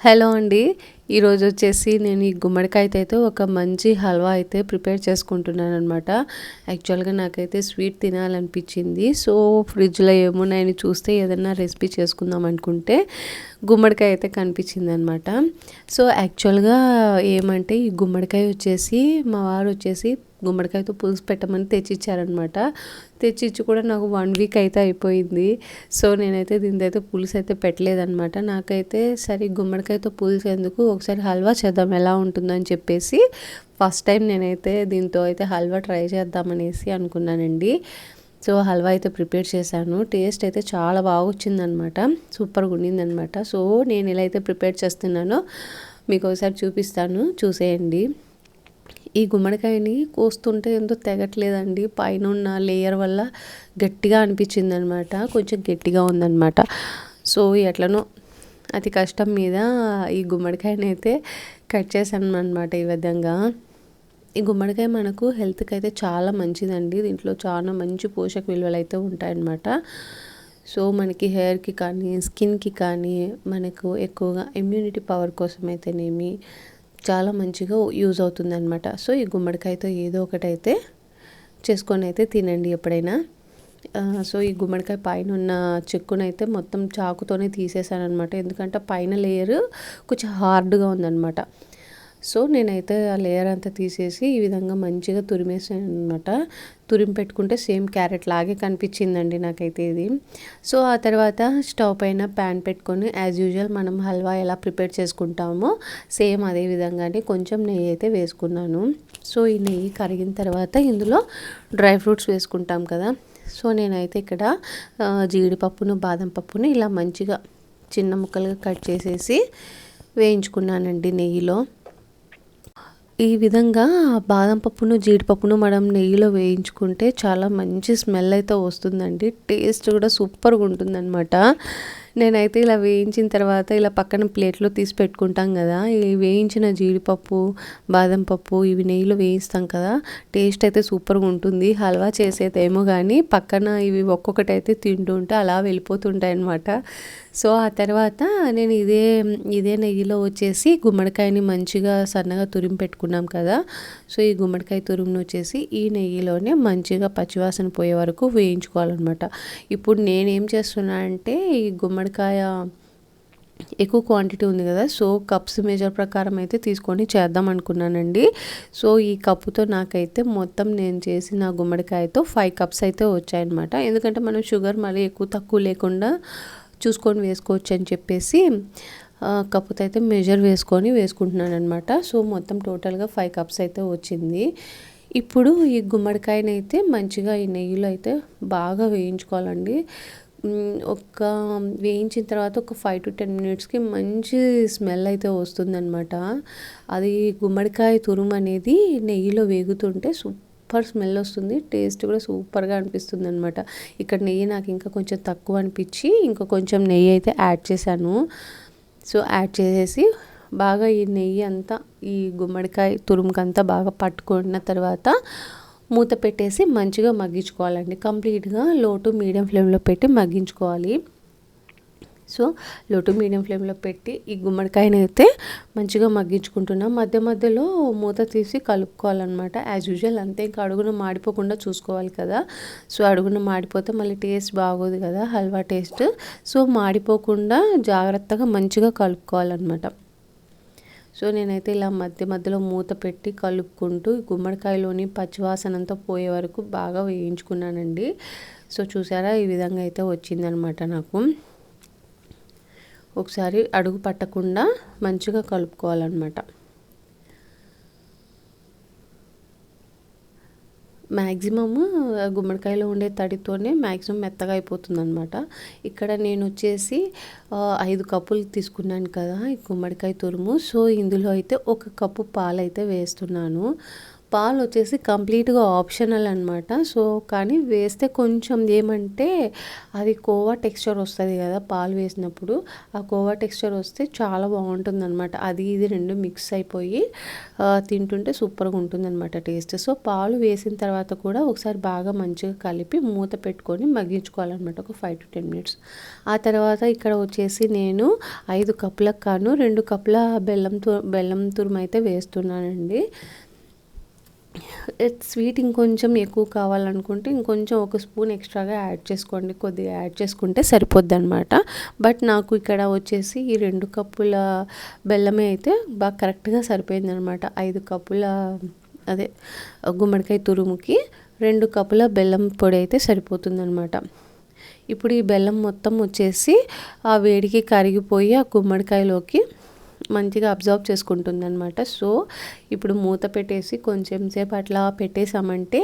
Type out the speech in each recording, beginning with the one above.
Hello అండి. ఈరోజు వచ్చేసి నేను ఈ గుమ్మడికాయతో అయితే ఒక మంచి హల్వా అయితే ప్రిపేర్ చేసుకుంటున్నాను అనమాట. యాక్చువల్గా నాకైతే స్వీట్ తినాలనిపించింది. సో ఫ్రిడ్జ్లో ఏమున్నాయని చూస్తే ఏదైనా రెసిపీ చేసుకుందాం అనుకుంటే గుమ్మడికాయ అయితే కనిపించింది అనమాట. సో యాక్చువల్గా ఏమంటే ఈ గుమ్మడికాయ వచ్చేసి మా వారు వచ్చేసి గుమ్మడికాయతో పులుసు పెట్టమని తెచ్చిచ్చారనమాట. తెచ్చిచ్చి కూడా నాకు 1 వీక్ అయితే అయిపోయింది. సో నేనైతే దీనితో అయితే పులుసు అయితే పెట్టలేదనమాట. నాకైతే సరే గుమ్మడికాయతో పులుసు ఎందుకు, ఒకసారి హల్వా చేద్దాం ఎలా ఉంటుందని చెప్పేసి ఫస్ట్ టైం నేనైతే దీంతో అయితే హల్వా ట్రై చేద్దామనేసి అనుకున్నానండి. సో హల్వా అయితే ప్రిపేర్ చేశాను. టేస్ట్ అయితే చాలా బాగా వచ్చిందనమాట. సూపర్గా ఉండిందనమాట. సో నేను ఎలా అయితే ప్రిపేర్ చేస్తున్నానో మీకు ఒకసారి చూపిస్తాను, చూసేయండి. ఈ గుమ్మడికాయని కోస్తుంటే ఎంతో తెగట్లేదండి. పైన ఉన్న లేయర్ వల్ల గట్టిగా అనిపించింది అనమాట. కొంచెం గట్టిగా ఉందన్నమాట. సో ఎట్లనో అతి కష్టం మీద ఈ గుమ్మడికాయని అయితే కట్ చేశాను అనమాట. ఈ విధంగా ఈ గుమ్మడికాయ మనకు హెల్త్కి అయితే చాలా మంచిదండి. దీంట్లో చాలా మంచి పోషక విలువలు అయితే ఉంటాయన్నమాట. సో మనకి హెయిర్కి కానీ స్కిన్కి కానీ మనకు ఎక్కువగా ఇమ్యూనిటీ పవర్ కోసం అయితేనేమి చాలా మంచిగా యూజ్ అవుతుందన్నమాట. సో ఈ గుమ్మడికాయతో ఏదో ఒకటైతే చేసుకొని అయితే తినండి ఎప్పుడైనా. సో ఈ గుమ్మడికాయ పైన ఉన్న చెక్కునైతే మొత్తం చాకుతోనే తీసేసాను అనమాట. ఎందుకంటే పైన లేయర్ కొంచెం హార్డ్గా ఉందన్నమాట. సో నేనైతే ఆ లేయర్ అంతా తీసేసి ఈ విధంగా మంచిగా తురిమేసాను అనమాట. తురిమి పెట్టుకుంటే సేమ్ క్యారెట్ లాగే కనిపించిందండి నాకైతే ఇది. సో ఆ తర్వాత స్టవ్ పైన ప్యాన్ పెట్టుకొని యాజ్ యూజువల్ మనం హల్వా ఎలా ప్రిపేర్ చేసుకుంటామో సేమ్ అదే విధంగానే కొంచెం నెయ్యి అయితే వేసుకున్నాను. సో ఈ నెయ్యి కరిగిన తర్వాత ఇందులో డ్రై ఫ్రూట్స్ వేసుకుంటాం కదా. సో నేనైతే ఇక్కడ జీడిపప్పును బాదం పప్పును ఇలా మంచిగా చిన్న ముక్కలుగా కట్ చేసేసి వేయించుకున్నానండి నెయ్యిలో. ఈ విధంగా బాదం పప్పును జీడిపప్పును మనం నెయ్యిలో వేయించుకుంటే చాలా మంచి స్మెల్ అయితే వస్తుందండి. టేస్ట్ కూడా సూపర్గా ఉంటుందన్నమాట. నేనైతే ఇలా వేయించిన తర్వాత ఇలా పక్కన ప్లేట్లో తీసి పెట్టుకుంటాం కదా. ఈ వేయించిన జీడిపప్పు బాదం పప్పు ఇవి నెయ్యిలో వేయిస్తాం కదా, టేస్ట్ అయితే సూపర్గా ఉంటుంది. హల్వా చేసేదేమో కానీ పక్కన ఇవి ఒక్కొక్కటి అయితే తింటూ ఉంటే అలా వెళ్ళిపోతుంటాయి అన్నమాట. సో ఆ తర్వాత నేను ఇదే నెయ్యిలో వచ్చేసి గుమ్మడికాయని మంచిగా సన్నగా తురిమి పెట్టుకున్నాం కదా. సో ఈ గుమ్మడికాయ తురుమును వచ్చేసి ఈ నెయ్యిలోనే మంచిగా పచ్చివాసన పోయే వరకు వేయించుకోవాలన్నమాట. ఇప్పుడు నేనేం చేస్తున్నా అంటే ఈ గుమ్మడికాయ ఎక్కువ క్వాంటిటీ ఉంది కదా, సో కప్స్ మెజర్ ప్రకారం అయితే తీసుకొని చేద్దాం అనుకున్నానండి. సో ఈ కప్పుతో నాకైతే మొత్తం నేను చేసిన గుమ్మడికాయతో 5 కప్స్ అయితే వచ్చాయన్నమాట. ఎందుకంటే మనం షుగర్ మళ్ళీ ఎక్కువ తక్కువ లేకుండా చూసుకొని వేసుకోవచ్చు అని చెప్పేసి కప్పుతో అయితే మెజర్ వేసుకుంటున్నాను అనమాట. సో మొత్తం టోటల్గా 5 కప్స్ అయితే వచ్చింది. ఇప్పుడు ఈ గుమ్మడికాయని అయితే మంచిగా ఈ నెయ్యిలో అయితే బాగా వేయించుకోవాలండి. వేయించిన తర్వాత ఒక 5 to 10 మినిట్స్కి మంచి స్మెల్ అయితే వస్తుందన్నమాట. అది గుమ్మడికాయ తురుము అనేది నెయ్యిలో వేగుతుంటే సూపర్ స్మెల్ వస్తుంది. టేస్ట్ కూడా సూపర్గా అనిపిస్తుంది అనమాట. ఇక్కడ నెయ్యి నాకు ఇంకా కొంచెం తక్కువ అనిపించి ఇంకా కొంచెం నెయ్యి అయితే యాడ్ చేశాను. సో యాడ్ చేసేసి బాగా ఈ నెయ్యి అంతా ఈ గుమ్మడికాయ తురుముకంతా బాగా పట్టుకున్న తర్వాత మూత పెట్టేసి మంచిగా మగ్గించుకోవాలండి. కంప్లీట్గా లో టు మీడియం ఫ్లేమ్లో పెట్టి మగ్గించుకోవాలి. సో లో టు మీడియం ఫ్లేమ్లో పెట్టి ఈ గుమ్మడికాయని అయితే మంచిగా మగ్గించుకుంటున్నాం. మధ్య మధ్యలో మూత తీసి కలుపుకోవాలన్నమాట. యాజ్ యూజువల్ అంతే, ఇంకా అడుగున మాడిపోకుండా చూసుకోవాలి కదా. సో అడుగున మాడిపోతే మళ్ళీ టేస్ట్ బాగోదు కదా హల్వా టేస్ట్. సో మాడిపోకుండా జాగ్రత్తగా మంచిగా కలుపుకోవాలన్నమాట. సో నేనైతే ఇలా మధ్య మధ్యలో మూత పెట్టి కలుపుకుంటూ గుమ్మడికాయలోని పచ్చివాసన అంతా పోయే వరకు బాగా వేయించుకున్నానండి. సో చూసారా ఈ విధంగా అయితే వచ్చిందనమాట నాకు. ఒకసారి అడుగు పట్టకుండా మంచిగా కలుపుకోవాలన్నమాట. మ్యాక్సిమము గుమ్మడికాయలో ఉండే తడితోనే మ్యాక్సిమం మెత్తగా అయిపోతుంది అనమాట. ఇక్కడ నేను వచ్చేసి 5 కప్పులు తీసుకున్నాను కదా ఈ గుమ్మడికాయ తురుము. సో ఇందులో అయితే 1 కప్పు పాలు అయితే వేస్తున్నాను. పాలు వచ్చేసి కంప్లీట్గా ఆప్షనల్ అనమాట. సో కానీ వేస్తే కొంచెం ఏమంటే అది కోవా టెక్స్చర్ వస్తుంది కదా పాలు వేసినప్పుడు, ఆ కోవా టెక్స్చర్ వస్తే చాలా బాగుంటుంది అనమాట. అది ఇది రెండు మిక్స్ అయిపోయి తింటుంటే సూపర్గా ఉంటుంది అనమాట టేస్ట్. సో పాలు వేసిన తర్వాత కూడా ఒకసారి బాగా మంచిగా కలిపి మూత పెట్టుకొని మగ్గించుకోవాలన్నమాట ఒక 5 to 10 minutes. ఆ తర్వాత ఇక్కడ వచ్చేసి నేను 5 కప్పులకు కాను 2 కప్పుల బెల్లం తురుము అయితే వేస్తున్నానండి. స్వీట్ ఇంకొంచెం ఎక్కువ కావాలనుకుంటే ఇంకొంచెం ఒక స్పూన్ ఎక్స్ట్రాగా యాడ్ చేసుకోండి, కొద్దిగా యాడ్ చేసుకుంటే సరిపోద్ది అనమాట. బట్ నాకు ఇక్కడ వచ్చేసి ఈ 2 కప్పుల బెల్లమే అయితే బాగా కరెక్ట్గా సరిపోయింది అనమాట. 5 కప్పుల అదే గుమ్మడికాయ తురుముకి 2 కప్పుల బెల్లం పొడి అయితే సరిపోతుంది అనమాట. ఇప్పుడు ఈ బెల్లం మొత్తం వచ్చేసి ఆ వేడికి కరిగిపోయి ఆ గుమ్మడికాయలోకి మంచిగా అబ్జర్వ్ చేసుకుంటుంది అనమాట. సో ఇప్పుడు మూత పెట్టేసి కొంచెం సేపు అట్లా పెట్టేసామంటే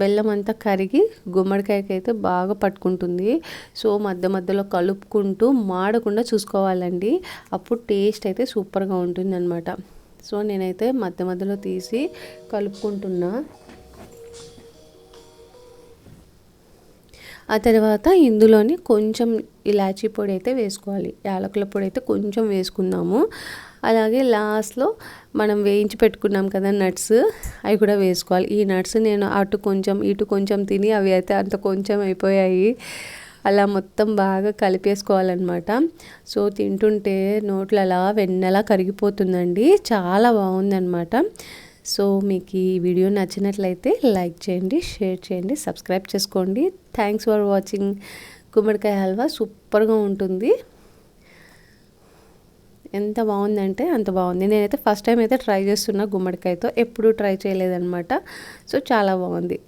బెల్లం అంతా కరిగి గుమ్మడికాయకి అయితే బాగా పట్టుకుంటుంది. సో మధ్య మధ్యలో కలుపుకుంటూ మాడకుండా చూసుకోవాలండి, అప్పుడు టేస్ట్ అయితే సూపర్గా ఉంటుంది అనమాట. సో నేనైతే మధ్య మధ్యలో తీసి కలుపుకుంటున్నా. ఆ తర్వాత ఇందులోని కొంచెం ఇలాచీ పొడి అయితే వేసుకోవాలి, యాలకుల పొడి అయితే కొంచెం వేసుకుందాము. అలాగే లాస్ట్లో మనం వేయించి పెట్టుకున్నాం కదా నట్స్, అవి కూడా వేసుకోవాలి. ఈ నట్స్ నేను అటు కొంచెం ఇటు కొంచెం తిని అవి అయితే అంత కొంచెం అయిపోయాయి. అలా మొత్తం బాగా కలిపేసుకోవాలన్నమాట. సో తింటుంటే నోట్లో అలా వెన్నెలా కరిగిపోతుందండి, చాలా బాగుందన్నమాట. సో మీకు ఈ వీడియో నచ్చినట్లయితే లైక్ చేయండి, షేర్ చేయండి, సబ్స్క్రైబ్ చేసుకోండి. Thanks for watching. గుమ్మడికాయ హల్వా సూపర్గా ఉంటుంది, ఎంత బాగుందంటే అంత బాగుంది. నేనైతే ఫస్ట్ టైం అయితే ట్రై చేస్తున్నా గుమ్మడికాయతో, ఎప్పుడూ ట్రై చేయలేదన్నమాట. సో చాలా బాగుంది.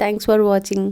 Thanks for watching.